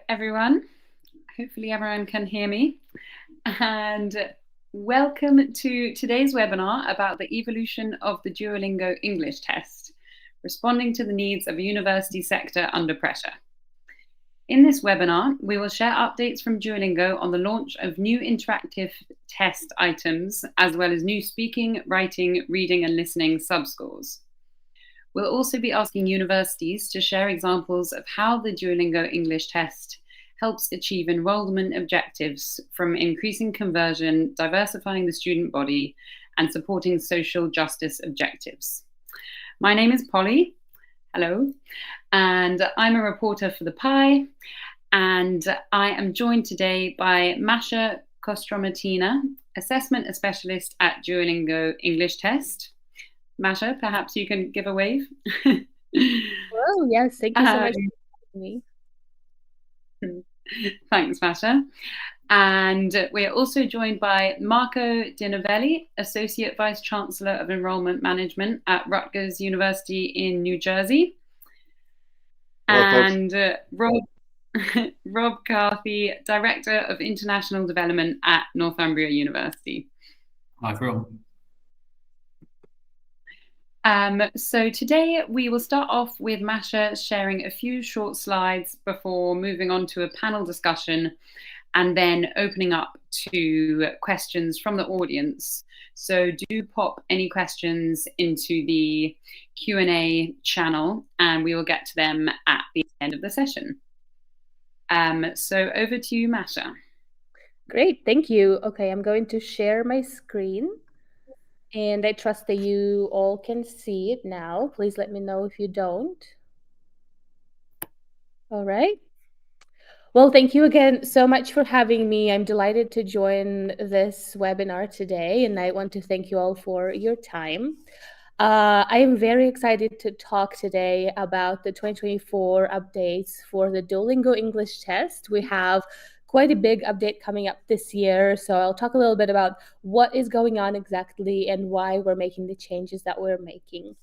everyone. Hopefully everyone can hear me. And welcome to today's webinar about the evolution of the Duolingo English Test, responding to the needs of a university sector under pressure. In this webinar, we will share updates from Duolingo on the launch of new interactive test items, as well as new speaking, writing, reading, and listening subscores. We'll also be asking universities to share examples of how the Duolingo English Test helps achieve enrollment objectives, from increasing conversion, diversifying the student body, and supporting social justice objectives. My name is Polly. Hello. And I'm a reporter for The Pie. And I am joined today by Masha Kostromatina, assessment specialist at Duolingo English Test. Masha, perhaps you can give a wave. Hello, yes, thank you so much for having me. Thanks, Masha. And we are also joined by Marco Di Novelli, Associate Vice Chancellor of Enrollment Management at Rutgers University in New Jersey. And Rob Carthy, Director of International Development at Northumbria University. Hi, everyone. So today we will start off with Masha sharing a few short slides before moving on to a panel discussion and then opening up to questions from the audience. So do pop any questions into the Q&A channel and we will get to them at the end of the session. So over to you, Masha. Great, thank you. Okay, I'm going to share my screen. And I trust that you all can see it now. Please let me know if you don't. All right. Well, thank you again so much for having me. I'm delighted to join this webinar today, and I want to thank you all for your time. I am very excited to talk today about the 2024 updates for the Duolingo English Test. We have quite a big update coming up this year, so I'll talk a little bit about what is going on exactly and why we're making the changes that we're making.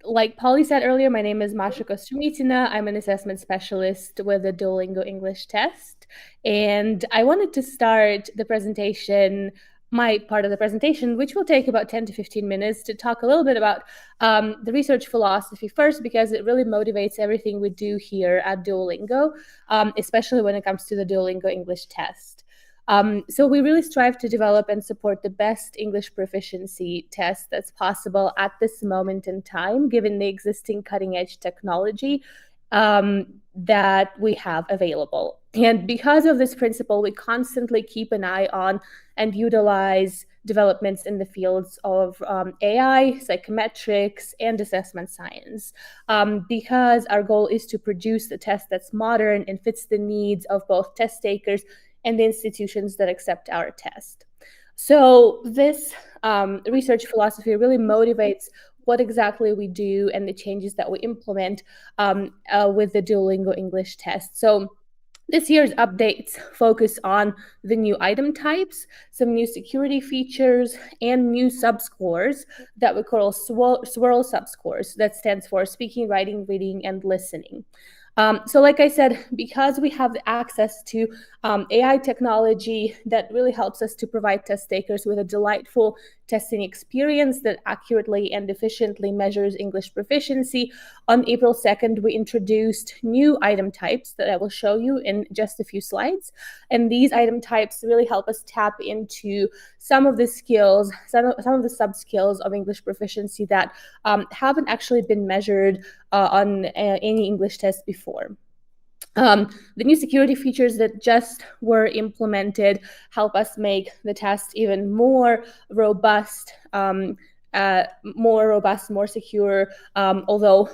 Like Polly said earlier, my name is Masha Kostromatina. I'm an assessment specialist with the Duolingo English Test. And I wanted to start the presentation, my part of the presentation, which will take about 10 to 15 minutes, to talk a little bit about the research philosophy first, because it really motivates everything we do here at Duolingo, especially when it comes to the Duolingo English Test. So we really strive to develop and support the best English proficiency test that's possible at this moment in time, given the existing cutting-edge technology that we have available. And because of this principle, we constantly keep an eye on and utilize developments in the fields of AI, psychometrics, and assessment science, because our goal is to produce a test that's modern and fits the needs of both test takers and the institutions that accept our test. So this research philosophy really motivates what exactly we do and the changes that we implement with the Duolingo English Test. So this year's updates focus on the new item types, some new security features, and new subscores that we call swirl subscores. That stands for speaking, writing, reading, and listening. So like I said, because we have access to AI technology that really helps us to provide test takers with a delightful testing experience that accurately and efficiently measures English proficiency, on April 2nd, we introduced new item types that I will show you in just a few slides. And these item types really help us tap into some of the skills, some of the sub-skills of English proficiency that haven't actually been measured on any English test before. The new security features that just were implemented help us make the test even more robust, more secure, although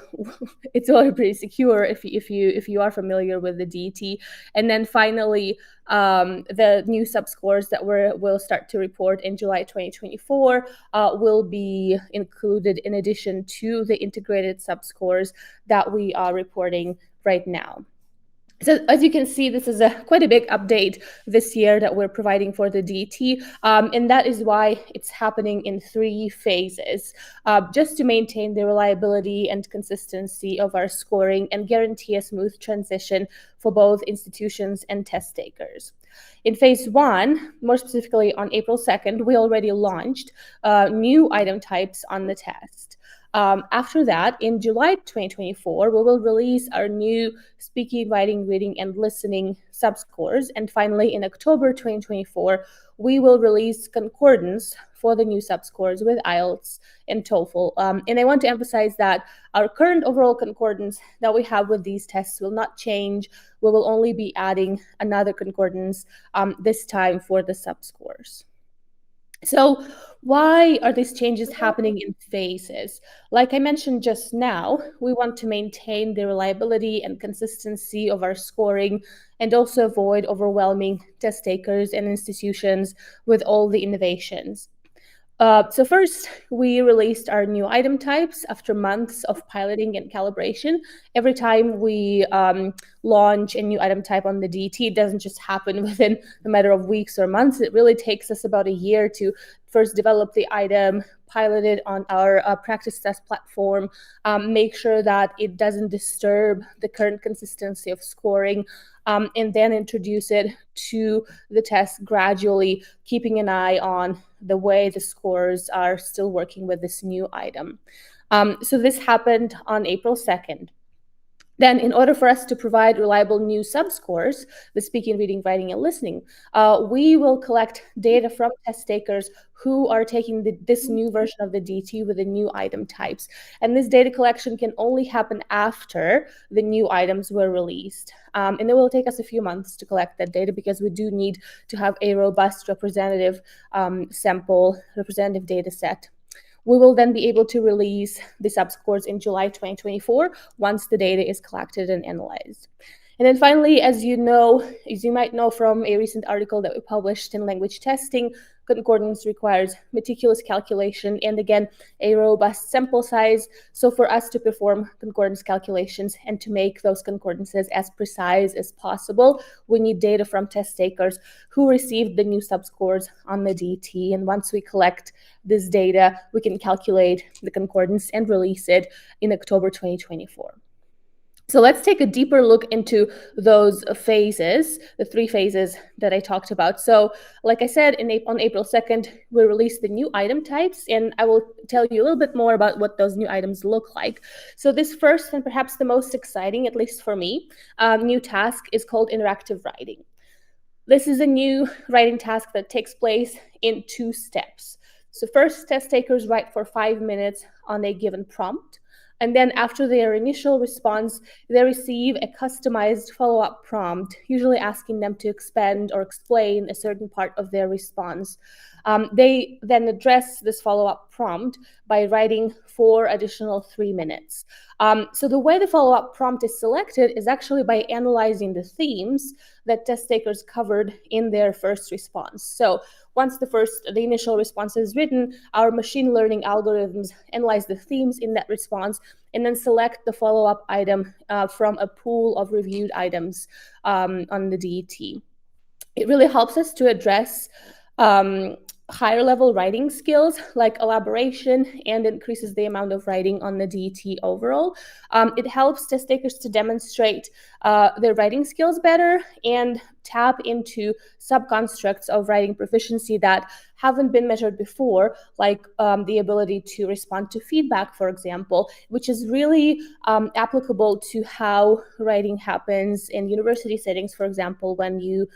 it's already pretty secure if you are familiar with the DT. And then finally, the new subscores that we'll start to report in July 2024 will be included in addition to the integrated subscores that we are reporting right now. So as you can see, this is quite a big update this year that we're providing for the DT, and that is why it's happening in 3 phases, just to maintain the reliability and consistency of our scoring and guarantee a smooth transition for both institutions and test takers. In phase 1, more specifically on April 2nd, we already launched new item types on the test. After that, in July 2024, we will release our new speaking, writing, reading, and listening subscores. And finally, in October 2024, we will release concordance for the new subscores with IELTS and TOEFL. And I want to emphasize that our current overall concordance that we have with these tests will not change. We will only be adding another concordance this time for the subscores. So why are these changes happening in phases? Like I mentioned just now, we want to maintain the reliability and consistency of our scoring and also avoid overwhelming test takers and institutions with all the innovations. So first, we released our new item types after months of piloting and calibration. Every time we launch a new item type on the DT, it doesn't just happen within a matter of weeks or months. It really takes us about a year to first develop the item, pilot it on our practice test platform, make sure that it doesn't disturb the current consistency of scoring, and then introduce it to the test gradually, keeping an eye on the way the scores are still working with this new item. So this happened on April 2nd. Then, in order for us to provide reliable new subscores, the speaking, reading, writing, and listening, we will collect data from test takers who are taking this new version of the DT with the new item types. And this data collection can only happen after the new items were released. And it will take us a few months to collect that data because we do need to have a robust representative representative data set. We will then be able to release the subscores in July 2024 once the data is collected and analyzed. And then finally, as you might know from a recent article that we published in Language Testing, concordance requires meticulous calculation and, again, a robust sample size. So for us to perform concordance calculations and to make those concordances as precise as possible, we need data from test takers who received the new subscores on the DT. And once we collect this data, we can calculate the concordance and release it in October 2024. So let's take a deeper look into those phases, the 3 phases that I talked about. So like I said, on April 2nd, we released the new item types, and I will tell you a little bit more about what those new items look like. So this first and perhaps the most exciting, at least for me, new task is called interactive writing. This is a new writing task that takes place in 2 steps. So first, test takers write for 5 minutes on a given prompt. And then after their initial response, they receive a customized follow-up prompt, usually asking them to expand or explain a certain part of their response. They then address this follow-up prompt by writing for additional 3 minutes. So the way the follow-up prompt is selected is actually by analyzing the themes that test takers covered in their first response. So once the initial response is written, our machine learning algorithms analyze the themes in that response and then select the follow-up item from a pool of reviewed items on the DET. It really helps us to address higher level writing skills like elaboration and increases the amount of writing on the DET overall. It helps test takers to demonstrate their writing skills better and tap into subconstructs of writing proficiency that haven't been measured before, like the ability to respond to feedback, for example, which is really applicable to how writing happens in university settings, for example, when you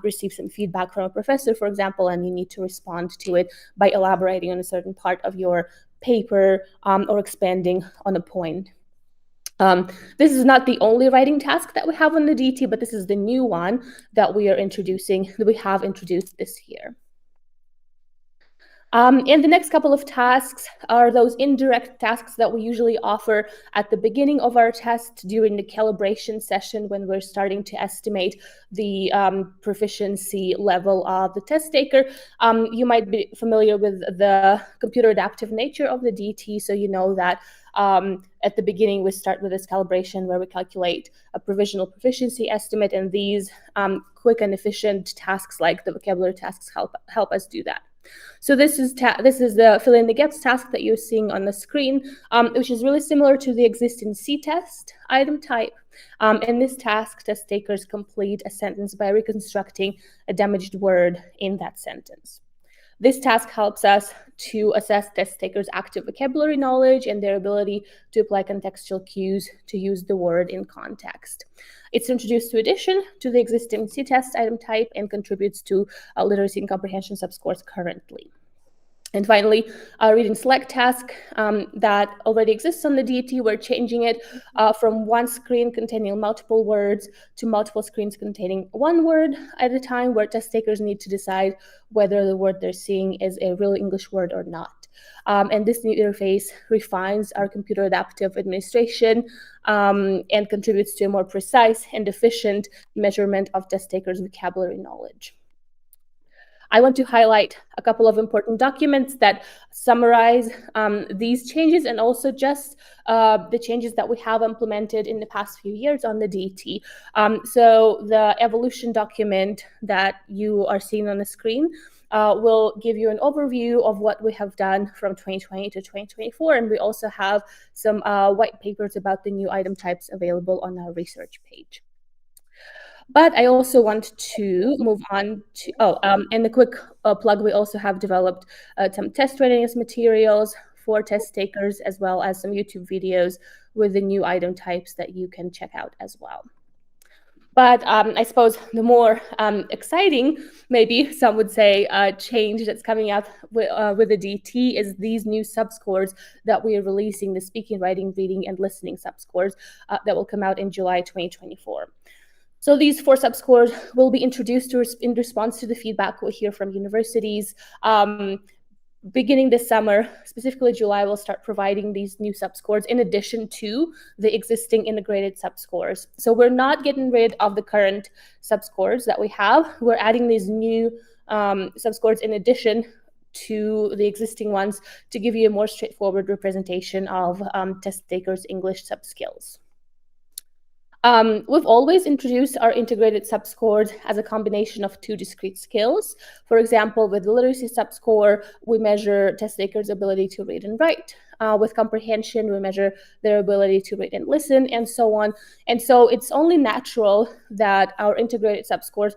receive some feedback from a professor, for example, and you need to respond to it by elaborating on a certain part of your paper or expanding on a point. This is not the only writing task that we have on the DT, but this is the new one that we have introduced this year. And the next couple of tasks are those indirect tasks that we usually offer at the beginning of our test during the calibration session when we're starting to estimate the proficiency level of the test taker. You might be familiar with the computer adaptive nature of the DT, so you know that At the beginning, we start with this calibration where we calculate a provisional proficiency estimate, and these quick and efficient tasks like the vocabulary tasks help us do that. So this is the fill in the gaps task that you're seeing on the screen, which is really similar to the existing C test item type. In this task, test takers complete a sentence by reconstructing a damaged word in that sentence. This task helps us to assess test takers' active vocabulary knowledge and their ability to apply contextual cues to use the word in context. It's introduced to addition to the existing C-test item type and contributes to literacy and comprehension subscores currently. And finally, our reading select task that already exists on the DET, we're changing it from one screen containing multiple words to multiple screens containing one word at a time, where test takers need to decide whether the word they're seeing is a real English word or not. And this new interface refines our computer adaptive administration and contributes to a more precise and efficient measurement of test takers' vocabulary knowledge. I want to highlight a couple of important documents that summarize these changes and also just the changes that we have implemented in the past few years on the DET. So the evolution document that you are seeing on the screen will give you an overview of what we have done from 2020 to 2024. And we also have some white papers about the new item types available on our research page. But I also want to move on to, and a quick plug, we also have developed some test readiness materials for test takers, as well as some YouTube videos with the new item types that you can check out as well. But I suppose the more exciting, maybe some would say, change that's coming up with the DT is these new subscores that we are releasing, the speaking, writing, reading, and listening subscores that will come out in July 2024. So these 4 subscores will be introduced in response to the feedback we hear from universities. Beginning this summer, specifically July, we'll start providing these new subscores in addition to the existing integrated subscores. So we're not getting rid of the current subscores that we have. We're adding these new subscores in addition to the existing ones to give you a more straightforward representation of test takers' English subskills. We've always introduced our integrated subscores as a combination of 2 discrete skills. For example, with the literacy subscore, we measure test takers' ability to read and write. With comprehension, we measure their ability to read and listen, and so on. And so it's only natural that our integrated subscores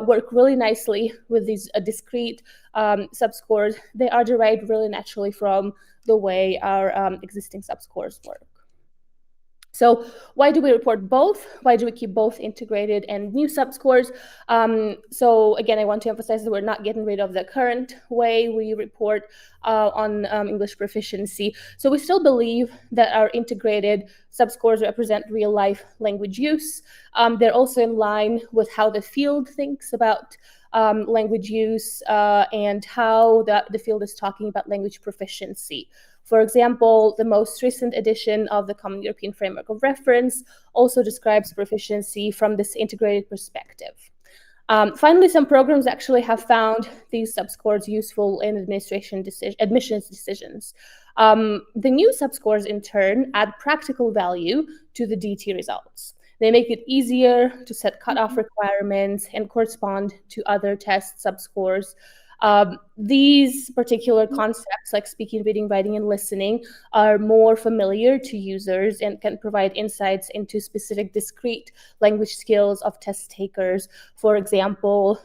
work really nicely with these discrete subscores. They are derived really naturally from the way our existing subscores work. So why do we report both? Why do we keep both integrated and new subscores? So again, I want to emphasize that we're not getting rid of the current way we report on English proficiency. So we still believe that our integrated subscores represent real-life language use. They're also in line with how the field thinks about language use and how the field is talking about language proficiency. For example, the most recent edition of the Common European Framework of Reference also describes proficiency from this integrated perspective. Finally, some programs actually have found these subscores useful in admissions decisions. The new subscores, in turn, add practical value to the DT results. They make it easier to set cutoff requirements and correspond to other test subscores. These particular concepts, like speaking, reading, writing, and listening, are more familiar to users and can provide insights into specific discrete language skills of test takers. For example,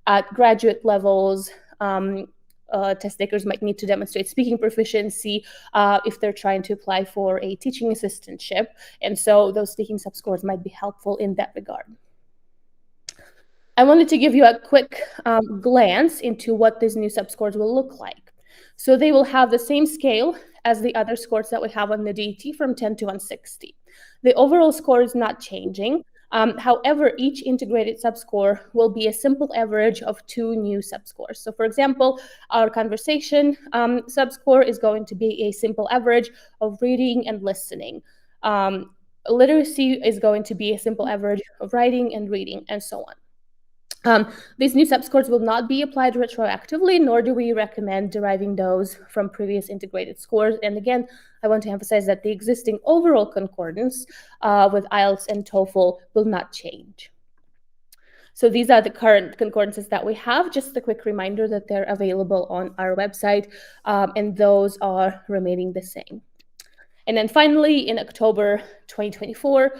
at graduate levels, test takers might need to demonstrate speaking proficiency if they're trying to apply for a teaching assistantship. And so those speaking subscores might be helpful in that regard. I wanted to give you a quick glance into what these new subscores will look like. So they will have the same scale as the other scores that we have on the DET from 10 to 160. The overall score is not changing. However, each integrated subscore will be a simple average of 2 new subscores. So for example, our conversation subscore is going to be a simple average of reading and listening. Literacy is going to be a simple average of writing and reading, and so on. These new subscores will not be applied retroactively, nor do we recommend deriving those from previous integrated scores. And again, I want to emphasize that the existing overall concordance with IELTS and TOEFL will not change. So these are the current concordances that we have. Just a quick reminder that they're available on our website, and those are remaining the same. And then finally, in October 2024,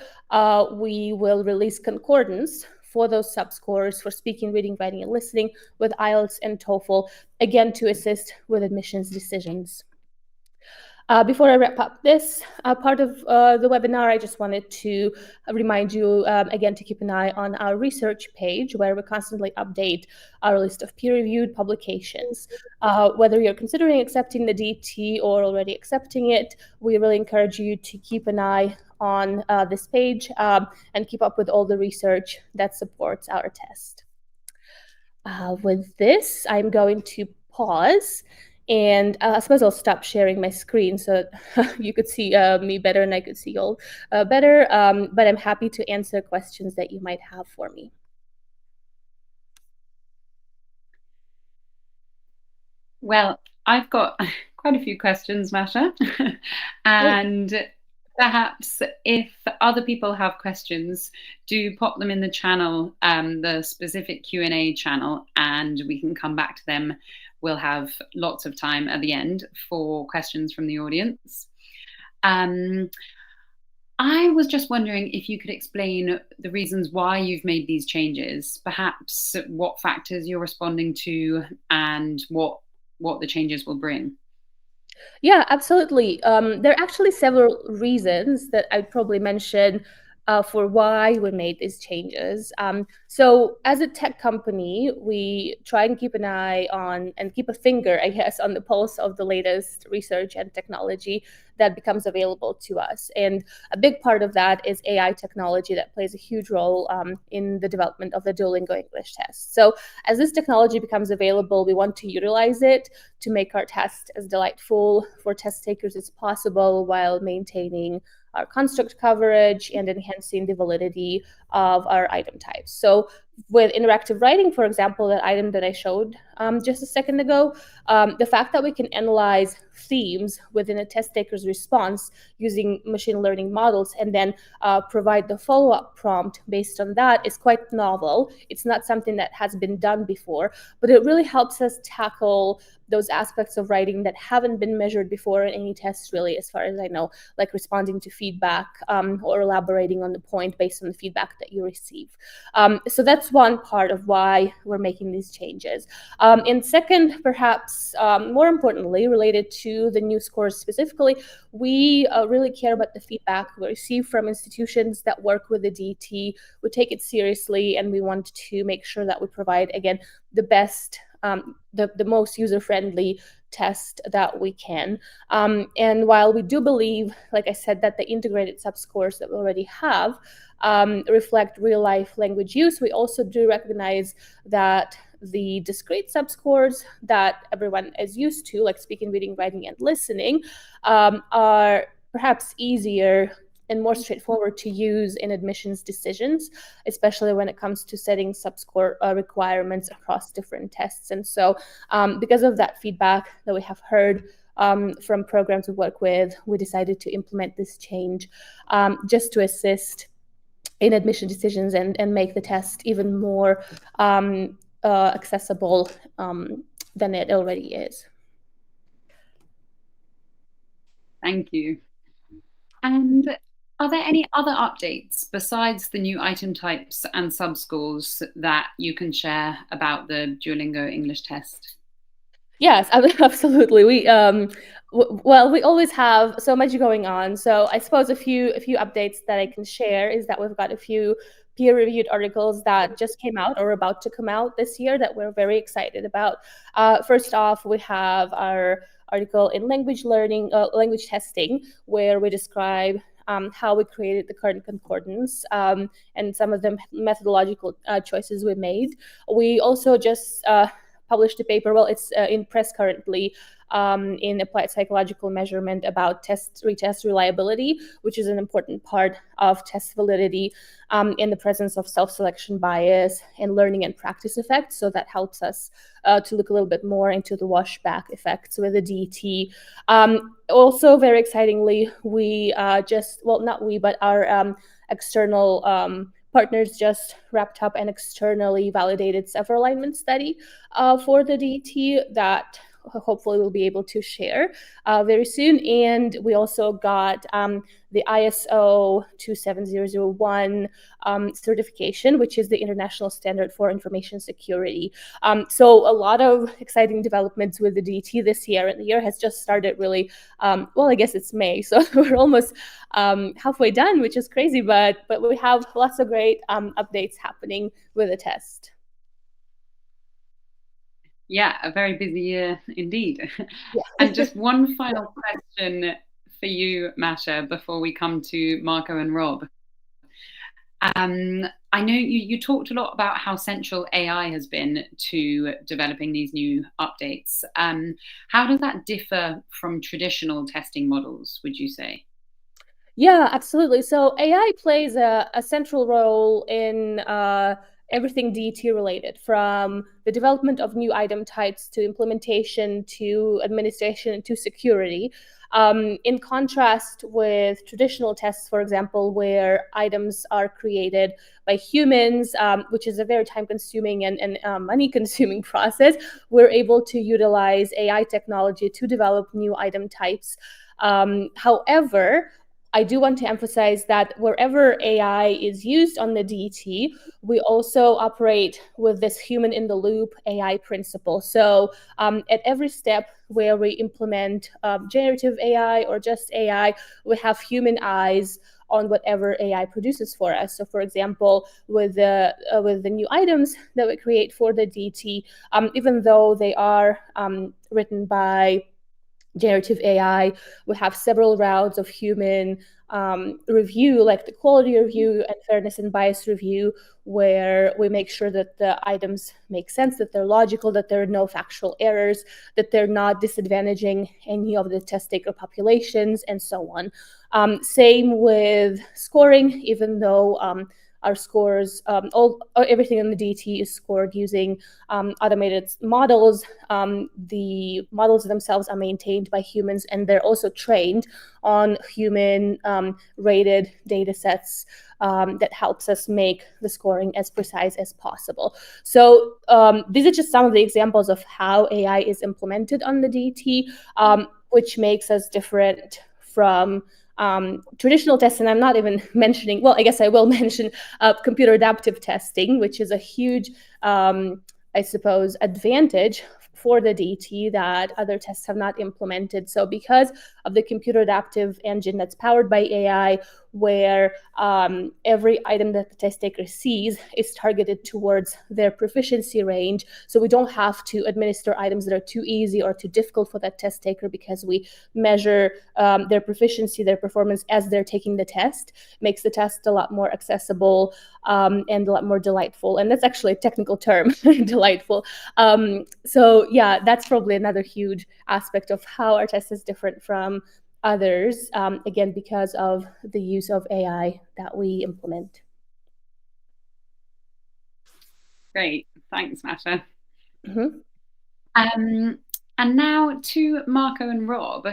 we will release concordance for those subscores for speaking, reading, writing, and listening with IELTS and TOEFL, again, to assist with admissions decisions. Before I wrap up this part of the webinar, I just wanted to remind you again to keep an eye on our research page, where we constantly update our list of peer-reviewed publications. Whether you're considering accepting the DT or already accepting it, we really encourage you to keep an eye on this page and keep up with all the research that supports our test. With this, I'm going to pause. And I suppose I'll stop sharing my screen so you could see me better and I could see you all better. But I'm happy to answer questions that you might have for me. Well, I've got quite a few questions, Masha. And perhaps if other people have questions, do pop them in the channel, the specific Q&A channel, and we can come back to them. We'll have lots of time at the end for questions from the audience. I was just wondering if you could explain the reasons why you've made these changes, perhaps what factors you're responding to and what the changes will bring. Yeah, absolutely. There are actually several reasons that I'd probably mention for why we made these changes. So as a tech company, we try and keep an eye on and keep a finger, I guess, on the pulse of the latest research and technology that becomes available to us. And a big part of that is AI technology that plays a huge role in the development of the Duolingo English Test. So as this technology becomes available, we want to utilize it to make our test as delightful for test takers as possible while maintaining our construct coverage and enhancing the validity of our item types. So with interactive writing, for example, that item that I showed just a second ago, the fact that we can analyze themes within a test taker's response using machine learning models and then provide the follow-up prompt based on that is quite novel. It's not something that has been done before, but it really helps us tackle those aspects of writing that haven't been measured before in any tests, really, as far as I know, like responding to feedback or elaborating on the point based on the feedback that you receive. So that's one part of why we're making these changes. And second, perhaps more importantly, related to the new scores specifically, we really care about the feedback we receive from institutions that work with the DT. We take it seriously, and we want to make sure that we provide, again, the best the most user-friendly test that we can. And while we do believe, like I said, that the integrated subscores that we already have reflect real-life language use, we also do recognize that the discrete subscores that everyone is used to, like speaking, reading, writing, and listening, are perhaps easier and more straightforward to use in admissions decisions, especially when it comes to setting subscore requirements across different tests. And so because of that feedback that we have heard from programs we work with, we decided to implement this change just to assist in admission decisions and make the test even more accessible than it already is. Thank you. And are there any other updates besides the new item types and subscores that you can share about the Duolingo English Test? Yes, absolutely. We well, we always have so much going on. So I suppose a few updates that I can share is that we've got a few peer-reviewed articles that just came out or about to come out this year that we're very excited about. First off, we have our article in language learning, language testing, where we describe how we created the current concordance and some of the methodological choices we made. We also just published a paper. Well, it's in press currently, in applied psychological measurement about retest reliability, which is an important part of test validity, in the presence of self-selection bias and learning and practice effects. So that helps us to look a little bit more into the washback effects with the DT. Also, very excitingly, we not we, but our external partners just wrapped up an externally validated self-alignment study for the DT that hopefully we'll be able to share very soon. And we also got the ISO 27001 certification, which is the international standard for information security. So a lot of exciting developments with the DT this year, and the year has just started really, well, I guess it's May, so we're almost halfway done, which is crazy, but we have lots of great updates happening with the test. Yeah, a very busy year indeed. Yeah. And just one final question for you, Masha, before we come to Marco and Rob. I know you talked a lot about how central AI has been to developing these new updates. How does that differ from traditional testing models, would you say? Yeah, absolutely. So AI plays a central role in everything DT related, from the development of new item types to implementation to administration to security. In contrast with traditional tests, for example, where items are created by humans, which is a very time-consuming and money-consuming process, we're able to utilize AI technology to develop new item types. However, I do want to emphasize that wherever AI is used on the DT, we also operate with this human in the loop AI principle. So at every step where we implement generative AI or just AI, we have human eyes on whatever AI produces for us. So, for example, with the new items that we create for the DT, even though they are written by generative AI, we have several rounds of human review, like the quality review and fairness and bias review, where we make sure that the items make sense, that they're logical, that there are no factual errors, that they're not disadvantaging any of the test taker populations, and so on. Same with scoring, even though our scores, everything in the DT is scored using automated models. The models themselves are maintained by humans, and they're also trained on human rated data sets that helps us make the scoring as precise as possible. So these are just some of the examples of how AI is implemented on the DT, which makes us different from traditional tests. And I'm not even mentioning, well, I guess I will mention computer adaptive testing, which is a huge, I suppose, advantage for the DT that other tests have not implemented. So because of the computer adaptive engine that's powered by AI, where every item that the test taker sees is targeted towards their proficiency range. So we don't have to administer items that are too easy or too difficult for that test taker, because we measure their proficiency, their performance as they're taking the test. Makes the test a lot more accessible and a lot more delightful. And that's actually a technical term, delightful. So yeah, that's probably another huge aspect of how our test is different from others, again, because of the use of AI that we implement. Great, thanks, Masha. Mm-hmm. And now to Marco and Rob.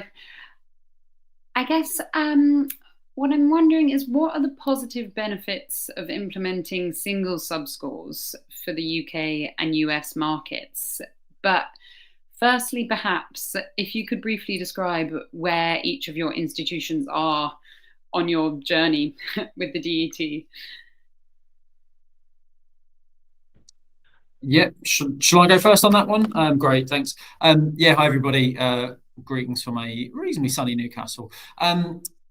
I guess what I'm wondering is, what are the positive benefits of implementing single subscores for the UK and US markets? But firstly, perhaps if you could briefly describe where each of your institutions are on your journey with the DET. Yeah, shall I go first on that one? Great, thanks. Yeah, hi everybody. Greetings from a reasonably sunny Newcastle.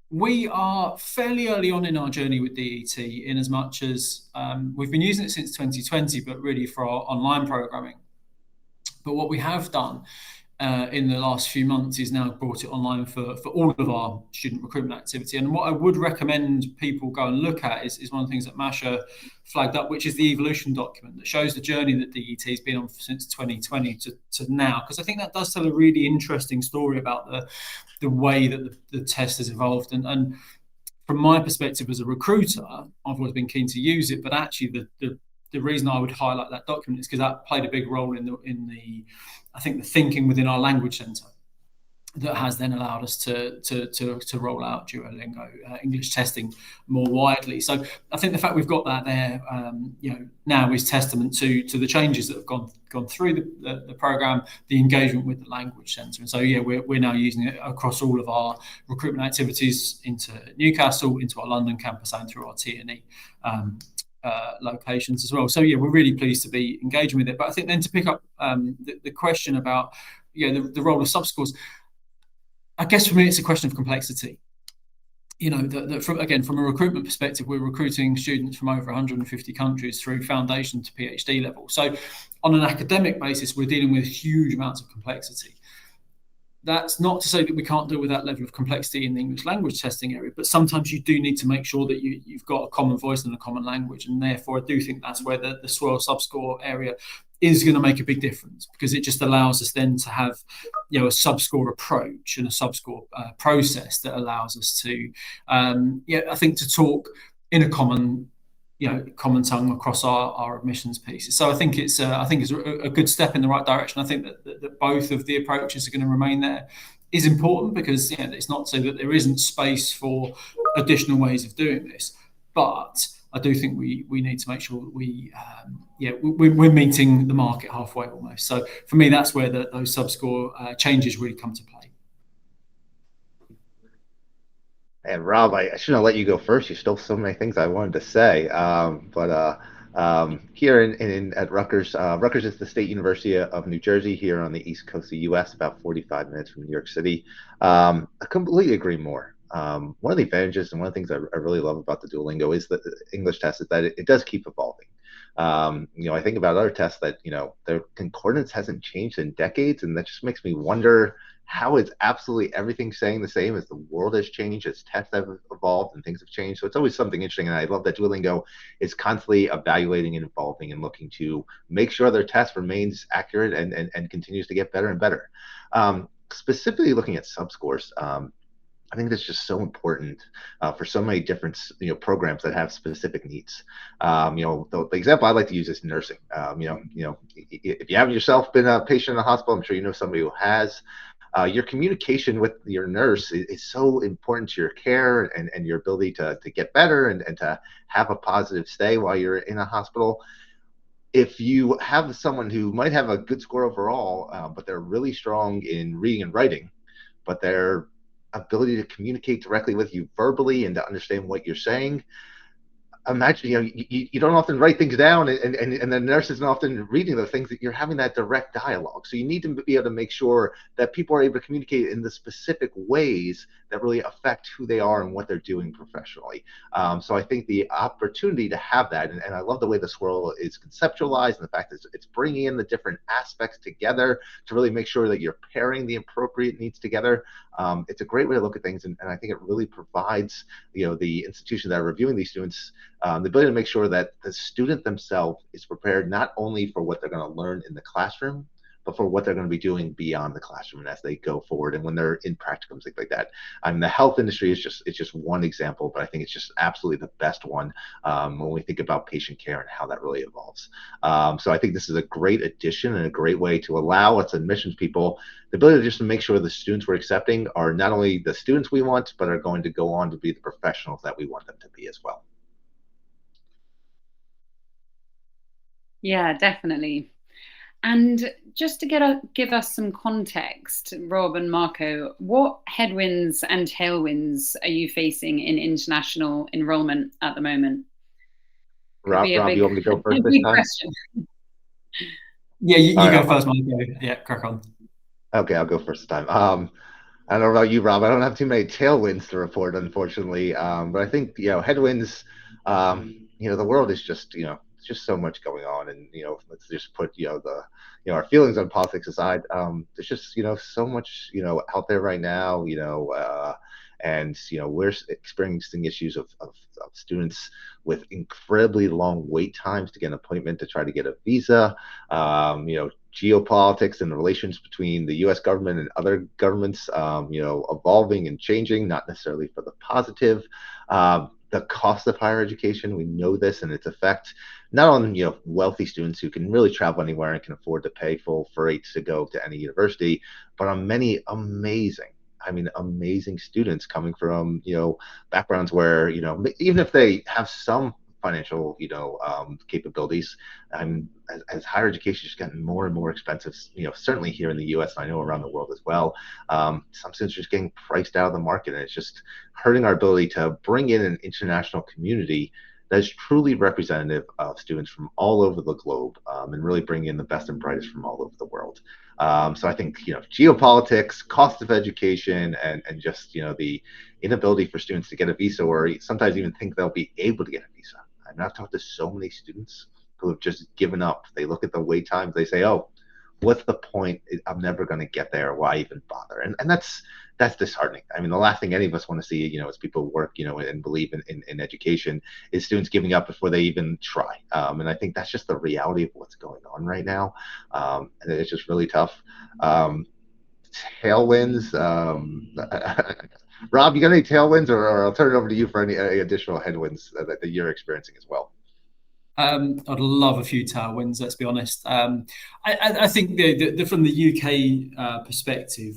We are fairly early on in our journey with DET, in as much as we've been using it since 2020, but really for our online programming. But what we have done in the last few months is now brought it online for all of our student recruitment activity. And what I would recommend people go and look at is one of the things that Masha flagged up, which is the evolution document that shows the journey that DET has been on since 2020 to now. Because I think that does tell a really interesting story about the way that the test has evolved. And from my perspective as a recruiter, I've always been keen to use it, but actually the reason I would highlight that document is because that played a big role in the I think the thinking within our language centre that has then allowed us to roll out Duolingo English testing more widely. So I think the fact we've got that there, now is testament to the changes that have gone through the programme, the engagement with the language centre. And so we're now using it across all of our recruitment activities into Newcastle, into our London campus, and through our T&E locations as well. So we're really pleased to be engaging with it. But I think then to pick up the question about the role of Subscores, I guess for me it's a question of complexity. From a recruitment perspective, we're recruiting students from over 150 countries through foundation to PhD level. So on an academic basis, we're dealing with huge amounts of complexity. That's not to say that we can't deal with that level of complexity in the English language testing area, but sometimes you do need to make sure that you've got a common voice and a common language. And therefore, I do think that's where the swirl subscore area is going to make a big difference, because it just allows us then to have a subscore approach and a subscore process that allows us to, I think, to talk in a common tongue across our admissions pieces. So I think it's a good step in the right direction. I think that both of the approaches are going to remain there is important, because it's not so that there isn't space for additional ways of doing this, but I do think we need to make sure that we're meeting the market halfway almost. So for me, that's where those subscore changes really come to play. And Rob, I shouldn't have let you go first. You stole so many things I wanted to say. Here at Rutgers, Rutgers is the State University of New Jersey here on the East Coast of the U.S., about 45 minutes from New York City. I completely agree more. One of the advantages and one of the things I really love about the Duolingo is the English test is that it does keep evolving. I think about other tests that, their concordance hasn't changed in decades, and that just makes me wonder, how is absolutely everything staying the same as the world has changed, as tests have evolved and things have changed? So it's always something interesting, and I love that Duolingo is constantly evaluating and evolving and looking to make sure their test remains accurate and continues to get better and better. Specifically looking at subscores, I think that's just so important for so many different programs that have specific needs. The example I like to use is nursing. If you haven't yourself been a patient in a hospital, I'm sure you know somebody who has. Your communication with your nurse is so important to your care and your ability to get better and to have a positive stay while you're in a hospital. If you have someone who might have a good score overall, but they're really strong in reading and writing, but their ability to communicate directly with you verbally and to understand what you're saying, imagine, you don't often write things down, and the nurse isn't often reading those things, that you're having that direct dialogue. So you need to be able to make sure that people are able to communicate in the specific ways that really affect who they are and what they're doing professionally. So I think the opportunity to have that, and I love the way the swirl is conceptualized, and the fact that it's bringing in the different aspects together to really make sure that you're pairing the appropriate needs together. It's a great way to look at things, and I think it really provides the institutions that are reviewing these students the ability to make sure that the student themselves is prepared not only for what they're going to learn in the classroom, but for what they're going to be doing beyond the classroom and as they go forward and when they're in practicums, things like that. The health industry is just one example, but I think it's just absolutely the best one when we think about patient care and how that really evolves. So I think this is a great addition and a great way to allow us admissions people the ability to just make sure the students we're accepting are not only the students we want, but are going to go on to be the professionals that we want them to be as well. Yeah, definitely. And just to give us some context, Rob and Marco, what headwinds and tailwinds are you facing in international enrollment at the moment? Rob, you want me to go first this time? Question. Yeah, you go first, Marco. Yeah, crack on. Okay, I'll go first this time. I don't know about you, Rob. I don't have too many tailwinds to report, unfortunately. But I think, headwinds, the world is just, there's just so much going on, and let's just put our feelings on politics aside. There's just so much out there right now. And we're experiencing issues of students with incredibly long wait times to get an appointment to try to get a visa. Geopolitics and the relations between the U.S. government and other governments, evolving and changing, not necessarily for the positive. The cost of higher education, we know this and its effect, not on wealthy students who can really travel anywhere and can afford to pay full freight to go to any university, but on many amazing students coming from backgrounds where even if they have some financial capabilities, as higher education is getting more and more expensive, certainly here in the US, I know around the world as well, some students are just getting priced out of the market, and it's just hurting our ability to bring in an international community that is truly representative of students from all over the globe, and really bring in the best and brightest from all over the world. So I think geopolitics, cost of education, and just the inability for students to get a visa, or sometimes even think they'll be able to get a visa. I've talked to so many students who have just given up. They look at the wait times, they say, "Oh, what's the point? I'm never going to get there. Why even bother?" And that's disheartening. The last thing any of us want to see, as people work, and believe in education, is students giving up before they even try. And I think that's just the reality of what's going on right now. And it's just really tough. Tailwinds. Rob, you got any tailwinds, or I'll turn it over to you for any additional headwinds that you're experiencing as well? I'd love a few tailwinds, let's be honest. I think from the UK perspective,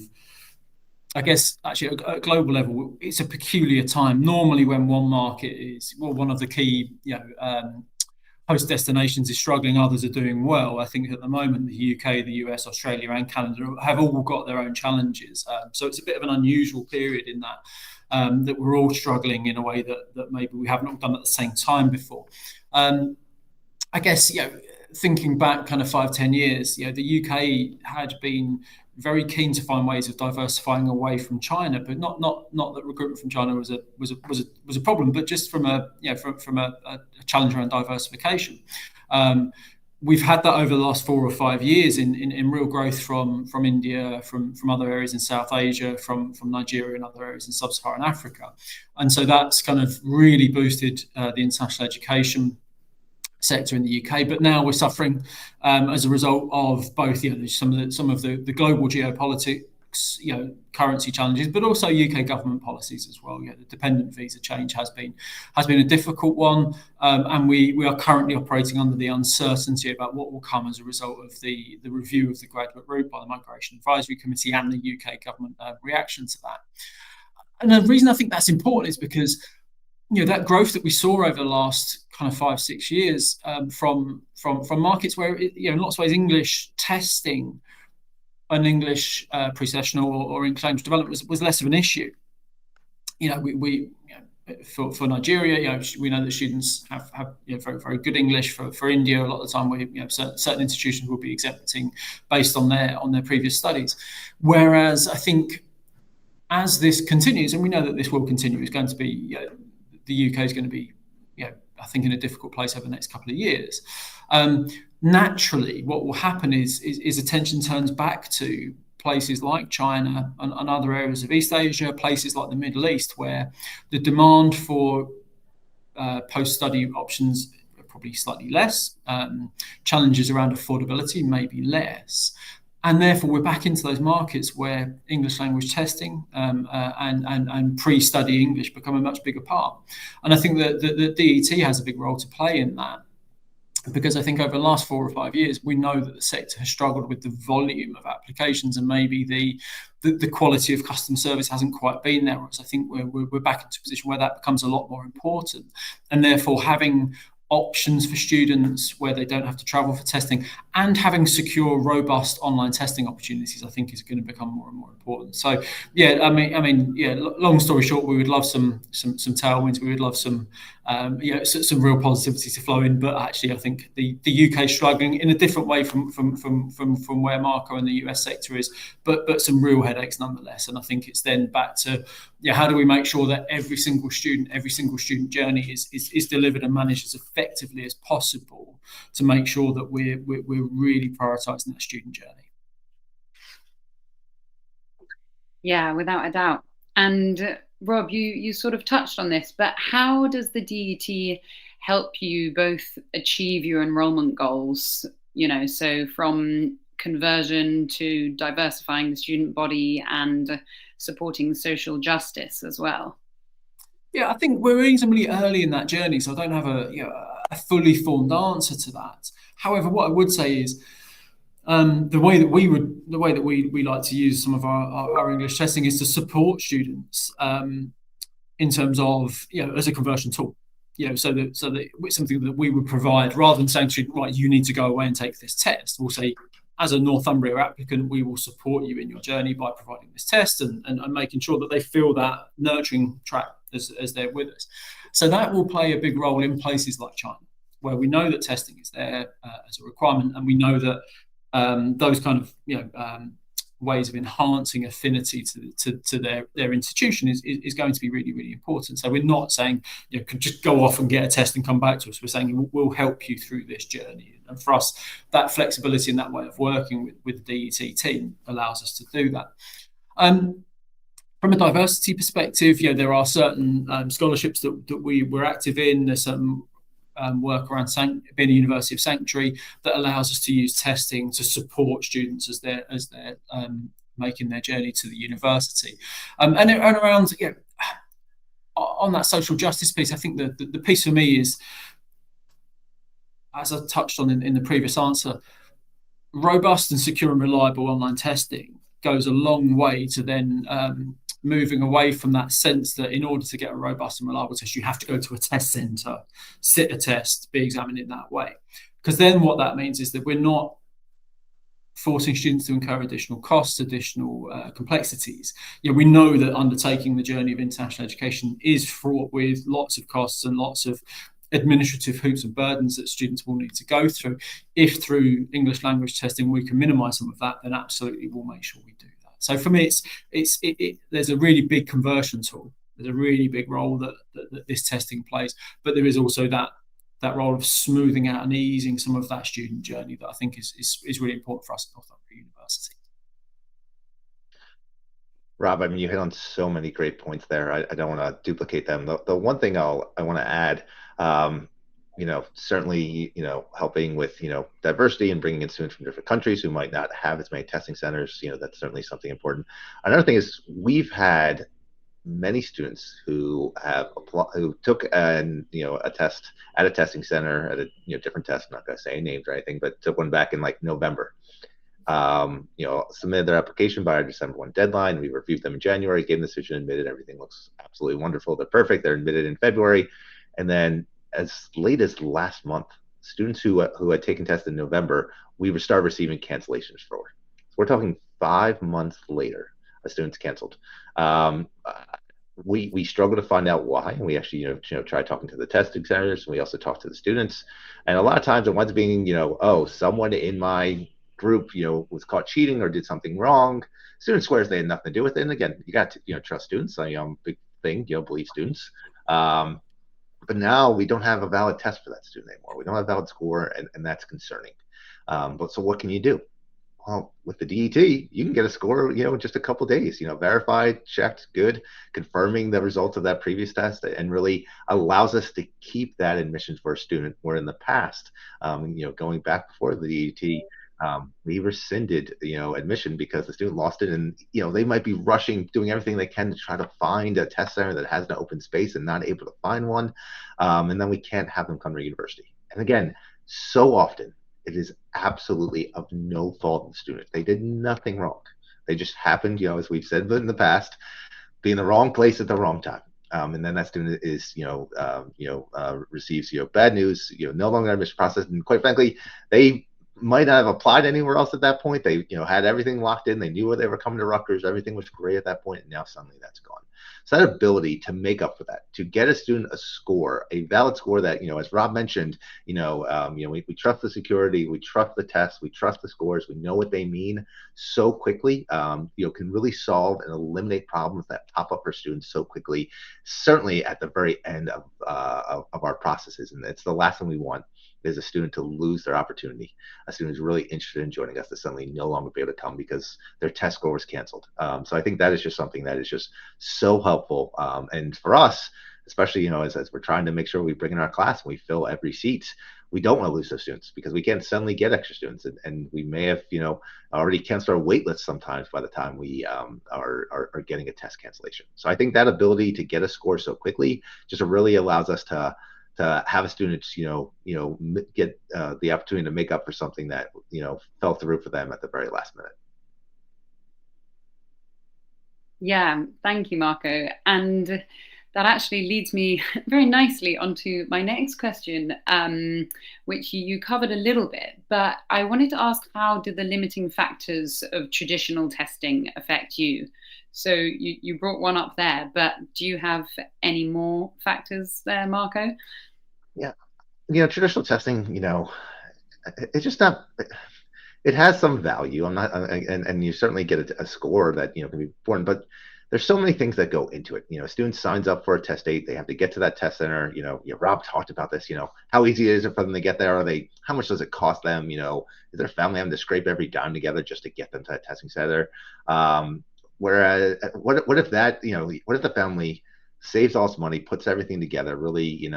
I guess actually at a global level, it's a peculiar time. Normally when one market is, one of the key host destinations is struggling, others are doing well. I think at the moment the UK, the US, Australia and Canada have all got their own challenges. So it's a bit of an unusual period in that that we're all struggling in a way that maybe we haven't all done at the same time before. I guess, thinking back kind of 5-10 years, the UK had been very keen to find ways of diversifying away from China, but not that recruitment from China was a problem, but just from a challenge around diversification. We've had that over the last 4 or 5 years in real growth from India, from other areas in South Asia, from Nigeria and other areas in sub-Saharan Africa, and so that's kind of really boosted the international education sector in the UK. But now we're suffering as a result of both some of the global geopolitics, currency challenges, but also UK government policies as well. The dependent visa change has been a difficult one, and we are currently operating under the uncertainty about what will come as a result of the review of the graduate route by the Migration Advisory Committee and the UK government reaction to that. And the reason I think that's important is because that growth that we saw over the last kind of 5-6 years from markets where in lots of ways English testing and English pre-sessional or English language development was less of an issue. For Nigeria, we know that students have very, very good English. For India, a lot of the time certain institutions will be exempting based on their previous studies. Whereas I think as this continues, and we know that this will continue, it's going to be the UK is going to be, I think, in a difficult place over the next couple of years. Naturally, what will happen is attention turns back to places like China and other areas of East Asia, places like the Middle East, where the demand for post-study options are probably slightly less, challenges around affordability may be less. And therefore, we're back into those markets where English language testing and pre-study English become a much bigger part. And I think that the DET has a big role to play in that, because I think over the last 4 or 5 years, we know that the sector has struggled with the volume of applications, and maybe the quality of customer service hasn't quite been there. Whereas I think we're back into a position where that becomes a lot more important, and therefore having options for students where they don't have to travel for testing and having secure, robust online testing opportunities, I think is going to become more and more important. So, long story short, we would love some tailwinds. We would love some real positivity to flow in. But actually, I think the UK is struggling in a different way from where Marco and the US sector is, but some real headaches nonetheless. And I think it's then back to how do we make sure that every single student journey is delivered and managed as effectively as possible to make sure that we're really prioritising that student journey. Yeah, without a doubt. And Rob, you sort of touched on this, but how does the DET help you both achieve your enrollment goals? So from conversion to diversifying the student body and supporting social justice as well. Yeah, I think we're reasonably early in that journey, so I don't have a fully formed answer to that. However, what I would say is the way that we like to use some of our English testing is to support students in terms of as a conversion tool. So that it's something that we would provide rather than saying to students, right, you need to go away and take this test. We'll say, as a Northumbria applicant, we will support you in your journey by providing this test and making sure that they feel that nurturing track as they're with us. So that will play a big role in places like China, where we know that testing is there as a requirement, and we know that those kind of ways of enhancing affinity to their institution is going to be really, really important. So we're not saying could just go off and get a test and come back to us. We're saying we'll help you through this journey. And for us, that flexibility and that way of working with the DET team allows us to do that. From a diversity perspective, there are certain scholarships that we're active in. There's certain work around being a University of Sanctuary that allows us to use testing to support students as they're making their journey to the university. And around on that social justice piece, I think the piece for me is, as I touched on in the previous answer, robust and secure and reliable online testing goes a long way to then moving away from that sense that in order to get a robust and reliable test, you have to go to a test centre, sit a test, be examined in that way. Because then what that means is that we're not forcing students to incur additional costs, additional complexities. We know that undertaking the journey of international education is fraught with lots of costs and lots of administrative hoops and burdens that students will need to go through. If through English language testing we can minimise some of that, then absolutely we'll make sure we do that. So for me, there's a really big conversion tool. There's a really big role that this testing plays, but there is also that role of smoothing out and easing some of that student journey that I think is really important for us at Northumbria University. Rob, I mean, you hit on so many great points there. I don't want to duplicate them. The one thing I want to add, certainly, helping with, diversity and bringing in students from different countries who might not have as many testing centers, that's certainly something important. Another thing is we've had many students who took a test at a testing center at a different test. I'm not going to say names or anything, but took one back in like November. Submitted their application by our December 1 deadline. We reviewed them in January, gave them the decision, admitted. Everything looks absolutely wonderful. They're perfect. They're admitted in February. And then as late as last month, students who had taken tests in November, we started receiving cancellations for. So we're talking 5 months later, a student's canceled. We struggle to find out why, and we actually try talking to the testing centers, and we also talk to the students, and a lot of times it winds up being someone in my group was caught cheating or did something wrong. Student swears they had nothing to do with it, and again, you got to trust students. Big thing, believe students. But now we don't have a valid test for that student anymore. We don't have a valid score, and that's concerning. But so what can you do? Well, with the DET, you can get a score, in just a couple of days, verified, checked, good, confirming the results of that previous test, and really allows us to keep that admission for a student, where in the past, going back before the DET, we rescinded, admission because the student lost it, and they might be rushing, doing everything they can to try to find a test center that has an open space and not able to find one, and then we can't have them come to university. And again, so often it is absolutely of no fault of the student. They did nothing wrong. They just happened, as we've said in the past, be in the wrong place at the wrong time. And then that student is, receives, bad news, no longer in admission process, and quite frankly, they might not have applied anywhere else at that point. They, had everything locked in. They knew where they were coming to Rutgers. Everything was great at that point, and now suddenly that's gone. So that ability to make up for that, to get a student a score, a valid score that, as Rob mentioned, we trust the security, we trust the tests, we trust the scores, we know what they mean so quickly, can really solve and eliminate problems that pop up for students so quickly, certainly at the very end of our processes. And it's the last thing we want is a student to lose their opportunity. A student who's really interested in joining us to suddenly no longer be able to come because their test score was canceled. So I think that is just something that is just so helpful. And for us, especially, as we're trying to make sure we bring in our class and we fill every seat, we don't want to lose those students because we can't suddenly get extra students. And we may have, already canceled our wait list sometimes by the time we are getting a test cancellation. So I think that ability to get a score so quickly just really allows us to have a student, get the opportunity to make up for something that, fell through for them at the very last minute. Yeah, thank you, Marco. And that actually leads me very nicely onto my next question, which you covered a little bit, but I wanted to ask, how do the limiting factors of traditional testing affect you? So you brought one up there, but do you have any more factors there, Marco? Yeah, traditional testing, it's just not. It has some value. I'm not, and you certainly get a score that can be important, but there's so many things that go into it. A student signs up for a test date, they have to get to that test center. Rob talked about this. How easy is it for them to get there? How much does it cost them? Is their family having to scrape every dime together just to get them to that testing center? Whereas, what if that, what if the family saves all this money, puts everything together, really,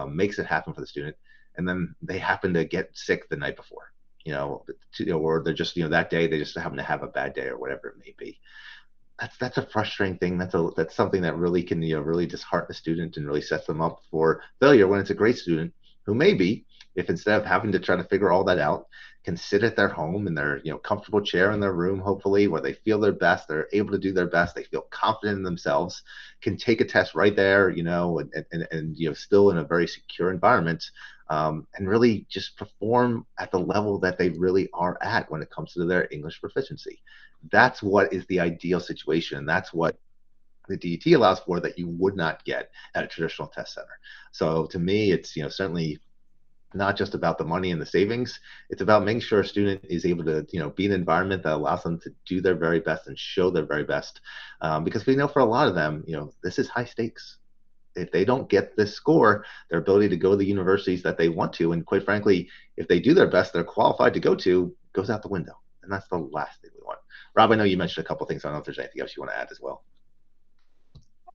makes it happen for the student, and then they happen to get sick the night before, or they're just, that day they just happen to have a bad day or whatever it may be. That's a frustrating thing. That's something that really can, really dishearten a student and really sets them up for failure when it's a great student who maybe, if instead of having to try to figure all that out, can sit at their home in their comfortable chair in their room, hopefully, where they feel their best, they're able to do their best, they feel confident in themselves, can take a test right there, and still in a very secure environment, and really just perform at the level that they really are at when it comes to their English proficiency. That's what is the ideal situation. That's what the DET allows for that you would not get at a traditional test center. So to me, it's certainly not just about the money and the savings. It's about making sure a student is able to be in an environment that allows them to do their very best and show their very best, because we know for a lot of them, this is high stakes. If they don't get this score, their ability to go to the universities that they want to, and quite frankly, if they do their best, they're qualified to go to, goes out the window. And that's the last thing we want. Rob, I know you mentioned a couple of things. I don't know if there's anything else you want to add as well.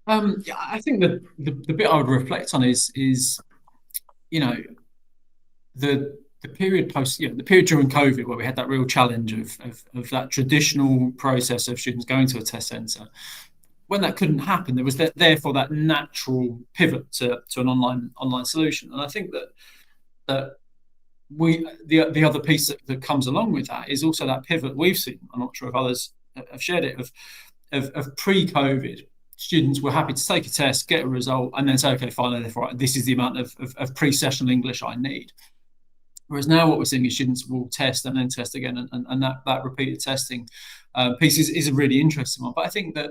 Yeah, I think that the bit I would reflect on is the period the period during COVID, where we had that real challenge of that traditional process of students going to a test centre. When that couldn't happen, there was therefore that natural pivot to an online solution. And I think that the other piece that comes along with that is also that pivot we've seen. I'm not sure if others have shared it, of pre-COVID. Students were happy to take a test, get a result, and then say, okay, finally, this is the amount of pre-sessional English I need. Whereas now what we're seeing is students will test and then test again, and that repeated testing piece is a really interesting one. But I think that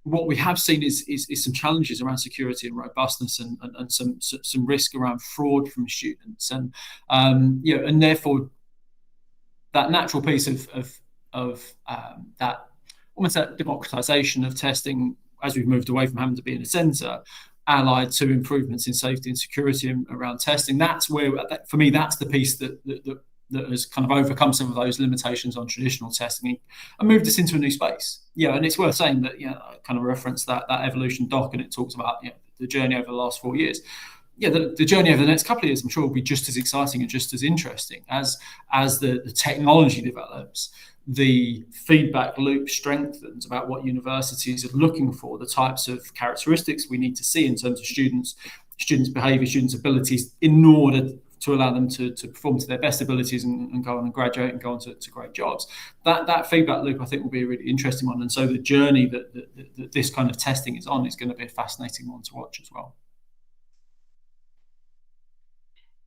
what we have seen is some challenges around security and robustness, and some risk around fraud from students, and and therefore that natural piece of that almost that democratization of testing as we've moved away from having to be in a centre, allied to improvements in safety and security around testing. That's where, for me, that's the piece that has kind of overcome some of those limitations on traditional testing and moved us into a new space. And it's worth saying that, I kind of referenced that evolution doc, and it talks about the journey over the last 4 years. The journey over the next couple of years, I'm sure, will be just as exciting and just as interesting as the technology develops. The feedback loop strengthens about what universities are looking for, the types of characteristics we need to see in terms of students' behaviour, students' abilities, in order to allow them to perform to their best abilities and go on and graduate and go on to great jobs. That feedback loop, I think, will be a really interesting one. And so the journey that this kind of testing is on is going to be a fascinating one to watch as well.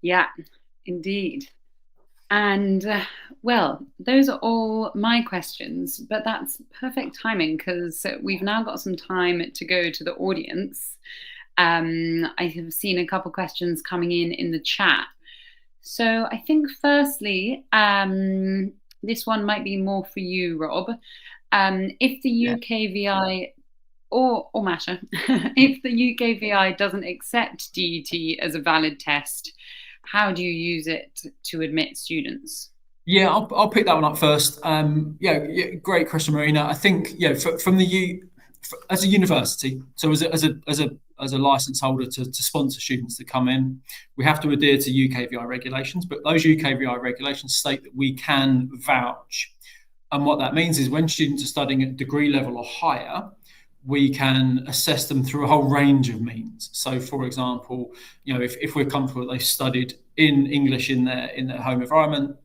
Yeah, indeed. And well, those are all my questions, but that's perfect timing because we've now got some time to go to the audience. I have seen a couple questions coming in the chat. So I think firstly, this one might be more for you, Rob. If the UKVI or Masha, if the UKVI doesn't accept DET as a valid test, how do you use it to admit students? Yeah, I'll pick that one up first. Yeah, great question, Marina. I think from the as a university, so as a license holder to sponsor students to come in, we have to adhere to UKVI regulations. But those UKVI regulations state that we can vouch, and what that means is when students are studying at degree level or higher, we can assess them through a whole range of means. So, for example, if we're comfortable that they've studied in English in their home environment,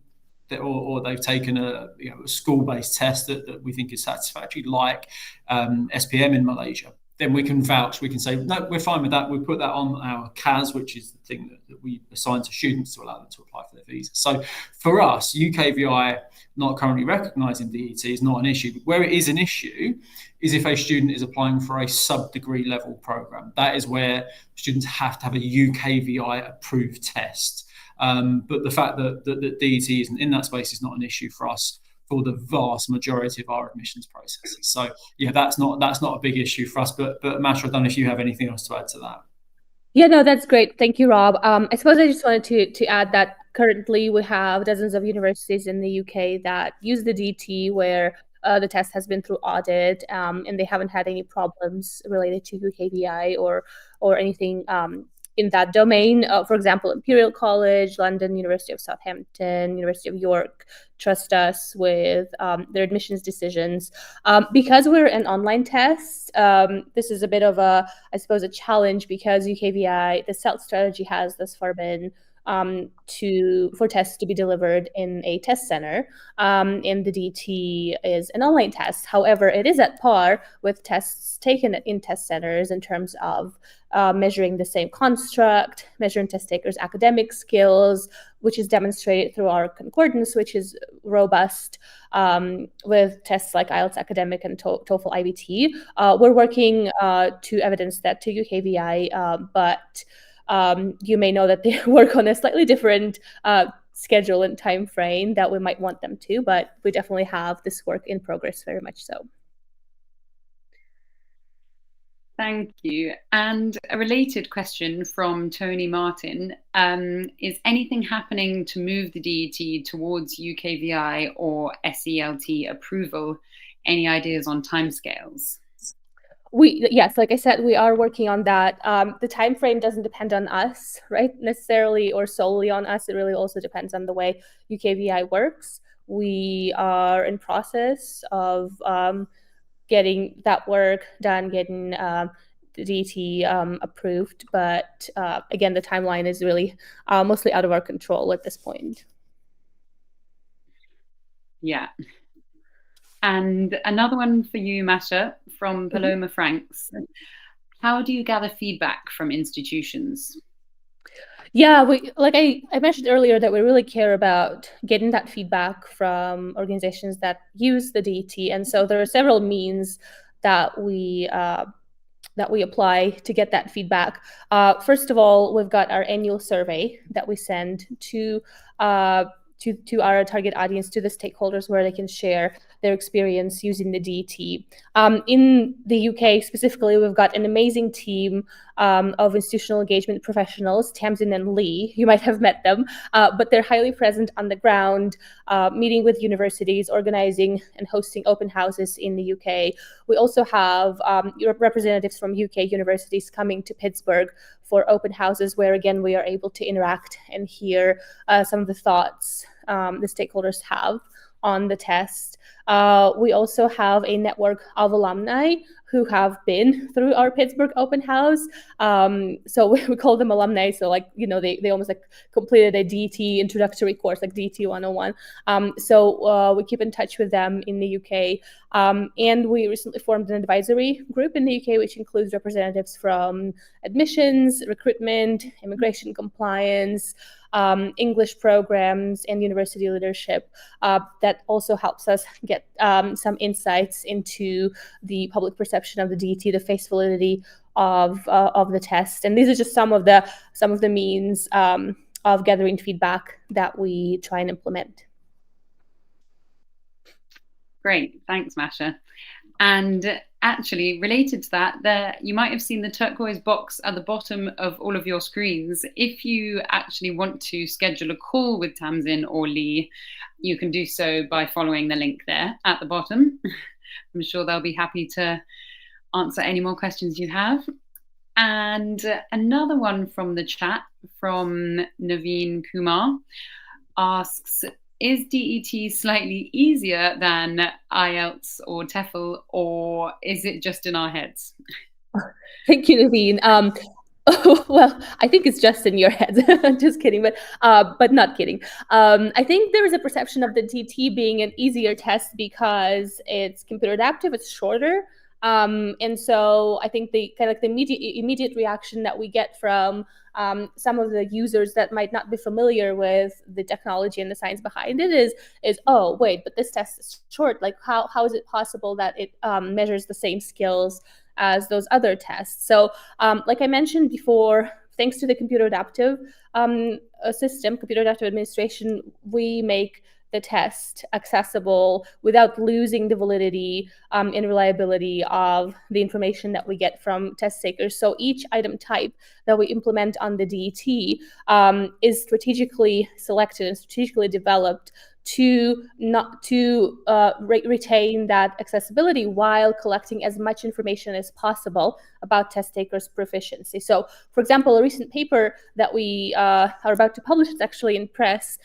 or they've taken a school-based test that we think is satisfactory, like SPM in Malaysia, then we can vouch. We can say, no, we're fine with that. We put that on our CAS, which is the thing that we assign to students to allow them to apply for their visa. So for us, UKVI not currently recognising DET is not an issue. Where it is an issue is if a student is applying for a sub-degree level programme. That is where students have to have a UKVI approved test. But the fact that DET isn't in that space is not an issue for us for the vast majority of our admissions processes. So yeah, that's not a big issue for us. But Masha, I don't know if you have anything else to add to that. Yeah, no, that's great. Thank you, Rob. I suppose I just wanted to add that currently we have dozens of universities in the UK that use the DT where the test has been through audit, and they haven't had any problems related to UKVI or anything in that domain. For example, Imperial College, London, University of Southampton, University of York trust us with their admissions decisions. Because we're an online test, this is a bit of a challenge because UKVI, the CELT strategy has thus far been for tests to be delivered in a test center, and the DT is an online test. However, it is at par with tests taken in test centers in terms of measuring the same construct, measuring test takers' academic skills, which is demonstrated through our concordance, which is robust with tests like IELTS Academic and TOEFL IBT. We're working to evidence that to UKVI, but you may know that they work on a slightly different schedule and time frame that we might want them to, but we definitely have this work in progress, very much so. Thank you. And a related question from Tony Martin, is anything happening to move the DET towards UKVI or SELT approval? Any ideas on timescales? Yes, like I said, we are working on that. The time frame doesn't depend on us, right, necessarily or solely on us. It really also depends on the way UKVI works. We are in process of getting that work done, getting the DT approved. But again, the timeline is really mostly out of our control at this point. Yeah. And another one for you, Masha, from Paloma Franks. How do you gather feedback from institutions? Yeah, like I mentioned earlier that we really care about getting that feedback from organizations that use the DET. And so there are several means that we apply to get that feedback. First of all, we've got our annual survey that we send to our target audience, to the stakeholders, where they can share their experience using the DET. In the UK specifically, we've got an amazing team of institutional engagement professionals, Tamsin and Lee. You might have met them, but they're highly present on the ground, meeting with universities, organizing and hosting open houses in the UK. We also have representatives from UK universities coming to Pittsburgh for open houses, where again we are able to interact and hear some of the thoughts the stakeholders have on the test. We also have a network of alumni who have been through our Pittsburgh open house. So we call them alumni. So like, they almost like completed a DT introductory course, like DT 101. So we keep in touch with them in the UK. And we recently formed an advisory group in the UK, which includes representatives from admissions, recruitment, immigration compliance, English programs, and university leadership. That also helps us get some insights into the public perception of the DT, the face validity of the test. And these are just some of the means of gathering feedback that we try and implement. Great, thanks, Masha. And actually, related to that, you might have seen the turquoise box at the bottom of all of your screens. If you actually want to schedule a call with Tamsin or Lee, you can do so by following the link there at the bottom. I'm sure they'll be happy to answer any more questions you have. And another one from the chat from Naveen Kumar asks, is DET slightly easier than IELTS or TOEFL, or is it just in our heads? Thank you, Naveen. Well, I think it's just in your head. Just kidding, but not kidding. I think there is a perception of the DT being an easier test because it's computer adaptive, it's shorter. And so I think the kind of like the immediate reaction that we get from some of the users that might not be familiar with the technology and the science behind it is oh wait, but this test is short. Like how is it possible that it measures the same skills as those other tests? So like I mentioned before, thanks to the computer adaptive system, computer adaptive administration, we make the test accessible without losing the validity and reliability of the information that we get from test takers. So each item type that we implement on the DET is strategically selected and strategically developed to retain that accessibility while collecting as much information as possible about test takers' proficiency. So, for example, a recent paper that we are about to publish, it's actually in press,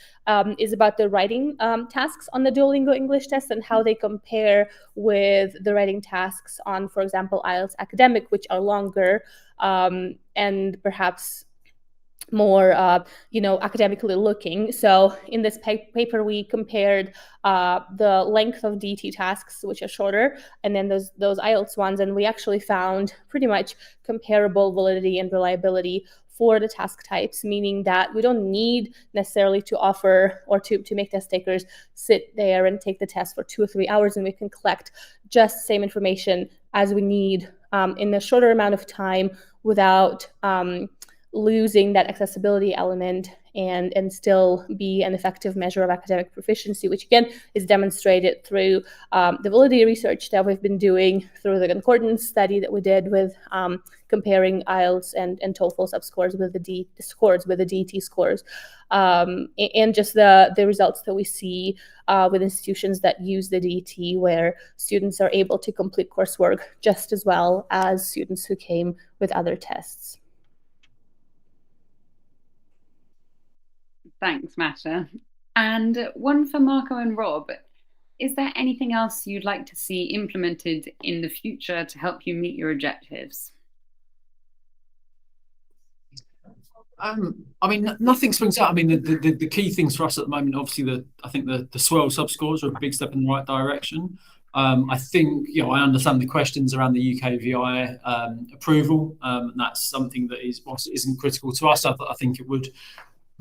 is about the writing tasks on the Duolingo English Test and how they compare with the writing tasks on, for example, IELTS Academic, which are longer and perhaps more academically looking. So in this paper we compared the length of DT tasks, which are shorter, and then those IELTS ones, and we actually found pretty much comparable validity and reliability for the task types, meaning that we don't need necessarily to offer or to make test takers sit there and take the test for 2 or 3 hours, and we can collect just the same information as we need in a shorter amount of time without losing that accessibility element and still be an effective measure of academic proficiency, which again is demonstrated through the validity research that we've been doing, through the concordance study that we did with comparing IELTS and TOEFL subscores with the scores with the DT scores, and just the results that we see with institutions that use the DT, where students are able to complete coursework just as well as students who came with other tests. Thanks, Masha. And one for Marco and Rob. Is there anything else you'd like to see implemented in the future to help you meet your objectives? I mean, nothing springs out. I mean, the key things for us at the moment, obviously, I think the swell subscores are a big step in the right direction. I think, I understand the questions around the UKVI approval, and that's something that isn't critical to us. I think it would.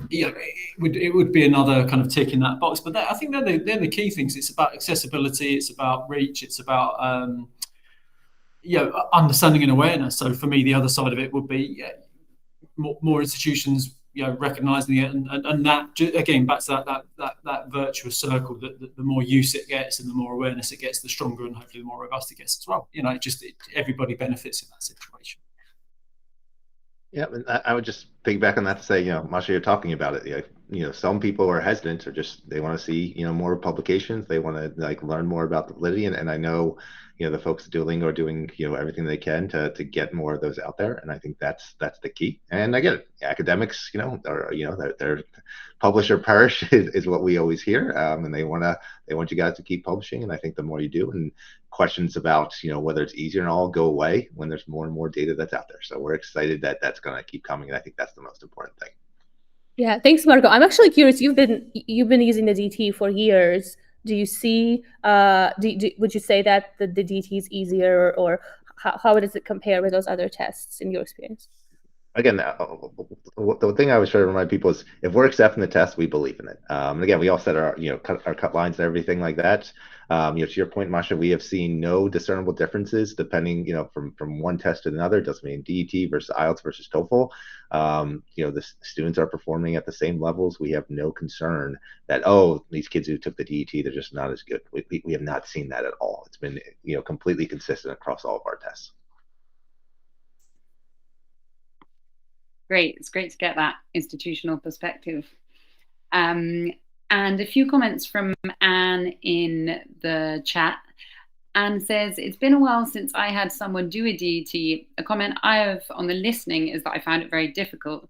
It would be another kind of tick in that box, but I think they're the key things. It's about accessibility, it's about reach, it's about understanding and awareness. So for me, the other side of it would be more institutions recognizing it, and that again back to that virtuous circle, that the more use it gets and the more awareness it gets, the stronger and hopefully the more robust it gets as well. Everybody benefits in that situation. Yeah, and I would just piggyback on that to say, Masha, you're talking about it. Some people are hesitant, or just they want to see, more publications. They want to learn more about the validity, and I know, the folks at Duolingo are doing, everything they can to get more of those out there, and I think that's the key. And I get it. Academics, their publish or perish is what we always hear, and they want you guys to keep publishing, and I think the more you do, and questions about, whether it's easier and all go away when there's more and more data that's out there. So we're excited that that's going to keep coming, and I think that's the most important thing. Yeah, thanks, Marco. I'm actually curious. You've been using the DT for years. Do you see? Would you say that the DT is easier, or how does it compare with those other tests in your experience? Again, the thing I always try to remind people is if we're accepting the test, we believe in it. And again, we all set our cut lines and everything like that. To your point, Masha, we have seen no discernible differences depending from one test to another. It doesn't mean DET versus IELTS versus TOEFL. The students are performing at the same levels. We have no concern that these kids who took the DET, they're just not as good. We have not seen that at all. It's been completely consistent across all of our tests. Great. It's great to get that institutional perspective. And a few comments from Anne in the chat. Anne says, it's been a while since I had someone do a DET. A comment I have on the listening is that I found it very difficult.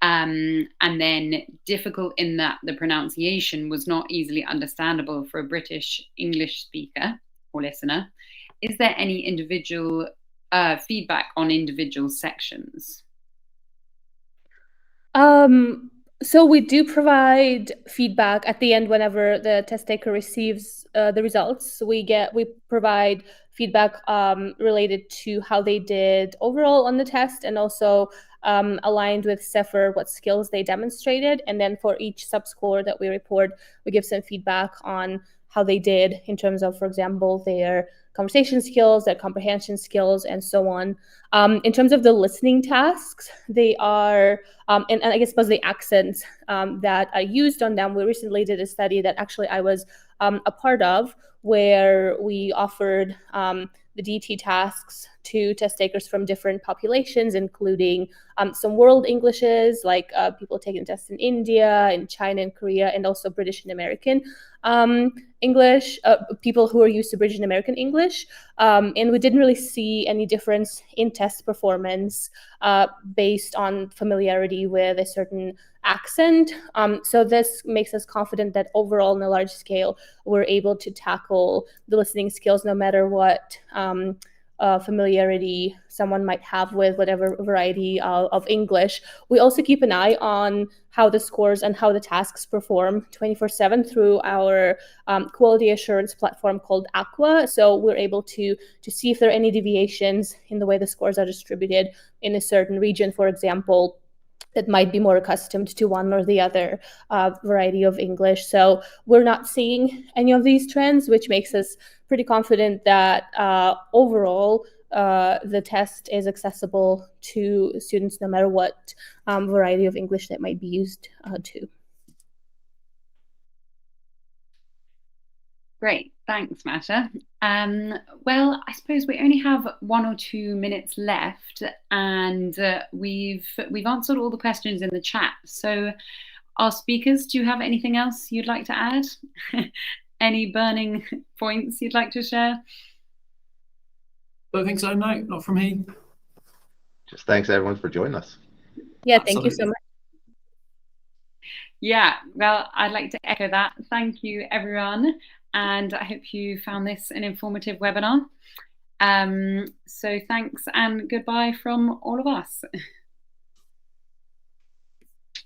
And then difficult in that the pronunciation was not easily understandable for a British English speaker or listener. Is there any individual feedback on individual sections? So we do provide feedback at the end whenever the test taker receives the results. We provide feedback related to how they did overall on the test, and also aligned with SEFR what skills they demonstrated. And then for each subscore that we report, we give some feedback on how they did in terms of, for example, their conversation skills, their comprehension skills, and so on. In terms of the listening tasks, they are, and I suppose the accents that I used on them, we recently did a study that actually I was a part of, where we offered the DT tasks to test takers from different populations, including some world Englishes, like people taking tests in India, in China, and Korea, and also British and American English, people who are used to British and American English. And we didn't really see any difference in test performance based on familiarity with a certain accent. So this makes us confident that overall, on a large scale, we're able to tackle the listening skills no matter what familiarity someone might have with whatever variety of English. We also keep an eye on how the scores and how the tasks perform 24/7 through our quality assurance platform called Aqua. So we're able to see if there are any deviations in the way the scores are distributed in a certain region, for example, that might be more accustomed to one or the other variety of English. So we're not seeing any of these trends, which makes us pretty confident that overall the test is accessible to students no matter what variety of English that might be used to. Great, thanks, Masha. Well, I suppose we only have 1 or 2 minutes left, and we've answered all the questions in the chat. So, our speakers, do you have anything else you'd like to add? Any burning points you'd like to share? Don't think so. No, not from me. Just thanks everyone for joining us. Yeah, thank you so much. Yeah, well, I'd like to echo that. Thank you, everyone. And I hope you found this an informative webinar. So thanks and goodbye from all of us.